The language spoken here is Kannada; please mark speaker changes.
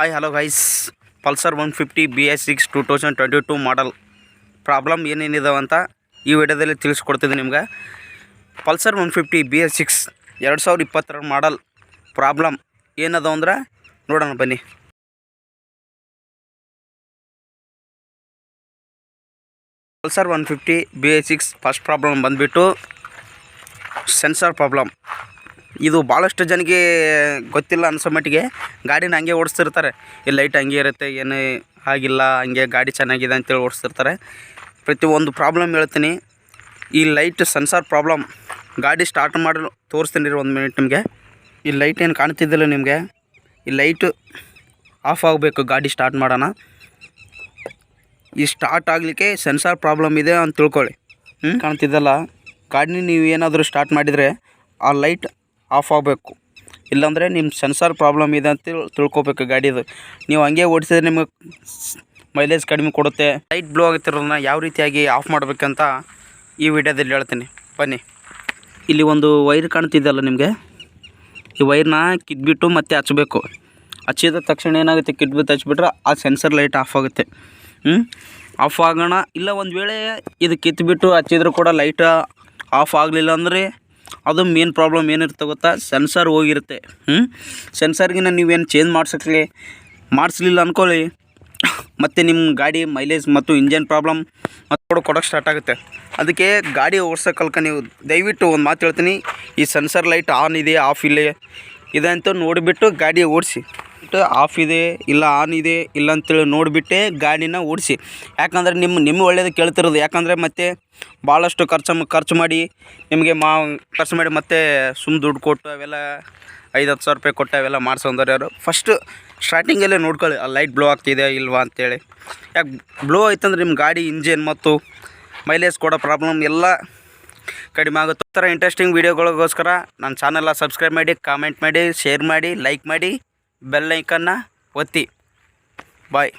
Speaker 1: Hi, hello guys. Pulsar 150 bs6 2022 ಮಾಡಲ್ ಪ್ರಾಬ್ಲಮ್ ಏನೇನಿದಾವೆ ಅಂತ ಈ ವಿಡಿಯೋದಲ್ಲಿ ತಿಳಿಸ್ಕೊಡ್ತಿದ್ದೀನಿ ನಿಮಗೆ. ಪಲ್ಸರ್ 150 bs6 2022 ಮಾಡಲ್ ಪ್ರಾಬ್ಲಮ್ ಏನದ ಅಂದ್ರೆ ನೋಡೋಣ ಬನ್ನಿ. ಪಲ್ಸರ್ 150 bs6 ಫಸ್ಟ್ ಪ್ರಾಬ್ಲಮ್ ಬಂದುಬಿಟ್ಟು ಸೆನ್ಸರ್ ಪ್ರಾಬ್ಲಮ್. ಇದು ಭಾಳಷ್ಟು ಜನಕ್ಕೆ ಗೊತ್ತಿಲ್ಲ ಅನ್ಸೋ ಮಟ್ಟಿಗೆ ಗಾಡಿನ ಹಂಗೆ ಓಡಿಸ್ತಿರ್ತಾರೆ. ಈ ಲೈಟ್ ಹಂಗೆ ಇರುತ್ತೆ, ಏನು ಆಗಿಲ್ಲ, ಹಂಗೆ ಗಾಡಿ ಚೆನ್ನಾಗಿದೆ ಅಂತೇಳಿ ಓಡಿಸ್ತಿರ್ತಾರೆ. ಪ್ರತಿಯೊಂದು ಪ್ರಾಬ್ಲಮ್ ಹೇಳ್ತೀನಿ. ಈ ಲೈಟ್ ಸೆನ್ಸಾರ್ ಪ್ರಾಬ್ಲಮ್ ಗಾಡಿ ಸ್ಟಾರ್ಟ್ ಮಾಡಿ ತೋರಿಸ್ತೀನಿ ರೀ, 1 ಮಿನಿಟ್ ನಿಮಗೆ. ಈ ಲೈಟ್ ಏನು ಕಾಣ್ತಿದ್ದಿಲ್ಲ ನಿಮಗೆ, ಈ ಲೈಟ್ ಆಫ್ ಆಗಬೇಕು ಗಾಡಿ ಸ್ಟಾರ್ಟ್ ಮಾಡೋಣ. ಈ ಸ್ಟಾರ್ಟ್ ಆಗಲಿಕ್ಕೆ ಸೆನ್ಸಾರ್ ಪ್ರಾಬ್ಲಮ್ ಇದೆ ಅಂತ ತಿಳ್ಕೊಳ್ಳಿ. ಕಾಣ್ತಿದ್ದಲ್ಲ, ಗಾಡಿ ನೀವು ಏನಾದರೂ ಸ್ಟಾರ್ಟ್ ಮಾಡಿದರೆ ಆ ಲೈಟ್ ಆಫ್ ಆಗಬೇಕು, ಇಲ್ಲಾಂದರೆ ನಿಮ್ಮ ಸೆನ್ಸಾರ್ ಪ್ರಾಬ್ಲಮ್ ಇದೆ ಅಂತ ತಿಳ್ಕೊಬೇಕು ಗಾಡಿದು. ನೀವು ಹಂಗೆ ಓಡಿಸಿದ್ರೆ ನಿಮಗೆ ಮೈಲೇಜ್ ಕಡಿಮೆ ಕೊಡುತ್ತೆ. ಲೈಟ್ ಬ್ಲೋ ಆಗುತ್ತಿರೋದನ್ನ ಯಾವ ರೀತಿಯಾಗಿ ಆಫ್ ಮಾಡಬೇಕಂತ ಈ ವಿಡಿಯೋದಲ್ಲಿ ಹೇಳ್ತೀನಿ ಬನ್ನಿ. ಇಲ್ಲಿ ಒಂದು ವೈರ್ ಕಾಣ್ತಿದ್ದಲ್ಲ ನಿಮಗೆ, ಈ ವೈರ್ನ ಕಿತ್ಬಿಟ್ಟು ಮತ್ತೆ ಹಚ್ಚಬೇಕು. ಹಚ್ಚಿದ ತಕ್ಷಣ ಏನಾಗುತ್ತೆ, ಕಿತ್ಬಿಟ್ಟು ಹಚ್ಬಿಟ್ರೆ ಆ ಸೆನ್ಸರ್ ಲೈಟ್ ಆಫ್ ಆಗುತ್ತೆ. ಆಫ್ ಆಗೋಣ. ಇಲ್ಲ ಒಂದು ವೇಳೆ ಇದು ಕಿತ್ಬಿಟ್ಟು ಹಚ್ಚಿದ್ರು ಕೂಡ ಲೈಟ್ ಆಫ್ ಆಗಲಿಲ್ಲ ಅಂದರೆ ಅದು ಮೇನ್ ಪ್ರಾಬ್ಲಮ್ ಏನಿರುತ್ತೆ ಗೊತ್ತಾ, ಸೆನ್ಸರ್ ಹೋಗಿರುತ್ತೆ. ಸೆನ್ಸರ್ಗಿನ ನೀವೇನು ಚೇಂಜ್ ಮಾಡಿಸ್ಲಿಲ್ಲ ಅಂದ್ಕೊಳ್ಳಿ, ಮತ್ತು ನಿಮ್ಮ ಗಾಡಿ ಮೈಲೇಜ್ ಮತ್ತು ಇಂಜನ್ ಪ್ರಾಬ್ಲಮ್ ಮತ್ತು ಕೊಡೋಕ್ಕೆ ಸ್ಟಾರ್ಟ್ ಆಗುತ್ತೆ. ಅದಕ್ಕೆ ಗಾಡಿ ಓಡಿಸೋ ಕಲ್ಕ ನೀವು ದಯವಿಟ್ಟು ಒಂದು ಮಾತು ಹೇಳ್ತೀನಿ, ಈ ಸೆನ್ಸರ್ ಲೈಟ್ ಆನ್ ಇದೆ ಆಫ್ ಇದೆ ಅಂತ ನೋಡಿಬಿಟ್ಟು ಗಾಡಿ ಓಡಿಸಿ. ಆಫ್ ಇದೆ ಇಲ್ಲ ಆನ್ ಇದೆ ಇಲ್ಲ ಅಂತೇಳಿ ನೋಡಿಬಿಟ್ಟೆ ಗಾಡಿನ ಓಡಿಸಿ. ಯಾಕಂದರೆ ನಿಮ್ಮ ಒಳ್ಳೇದು ಕೇಳ್ತಿರೋದು. ಯಾಕಂದರೆ ಮತ್ತೆ ಭಾಳಷ್ಟು ಖರ್ಚು ಮಾಡಿ ನಿಮಗೆ ಖರ್ಚು ಮಾಡಿ ಮತ್ತೆ ದುಡ್ಡು ಕೊಟ್ಟು ಅವೆಲ್ಲ 5-10 ಸಾವಿರ ರೂಪಾಯಿ ಕೊಟ್ಟು ಅವೆಲ್ಲ ಮಾಡಿಸೋಂದ್ರೆ ಯಾರು ಫಸ್ಟು ಸ್ಟಾರ್ಟಿಂಗಲ್ಲೇ ನೋಡ್ಕೊಳ್ಳಿ, ಆ ಲೈಟ್ ಬ್ಲೋ ಆಗ್ತಿದೆ ಇಲ್ವಾ ಅಂತೇಳಿ. ಯಾಕೆ ಬ್ಲೋ ಆಯ್ತಂದ್ರೆ ನಿಮ್ಮ ಗಾಡಿ ಇಂಜಿನ್ ಮತ್ತು ಮೈಲೇಜ್ ಕೊಡೋ ಪ್ರಾಬ್ಲಮ್ ಎಲ್ಲ ಕಡಿಮೆ ಆಗುತ್ತೆ. ಈ ಥರ ಇಂಟ್ರೆಸ್ಟಿಂಗ್ ವೀಡಿಯೋಗಳಿಗೋಸ್ಕರ ನನ್ನ ಚಾನಲ್ನ ಸಬ್ಸ್ಕ್ರೈಬ್ ಮಾಡಿ, ಕಾಮೆಂಟ್ ಮಾಡಿ, ಶೇರ್ ಮಾಡಿ, ಲೈಕ್ ಮಾಡಿ, ಬೆಲ್ ಐಕನ್ನ ಒತ್ತಿ. ಬಾಯ್.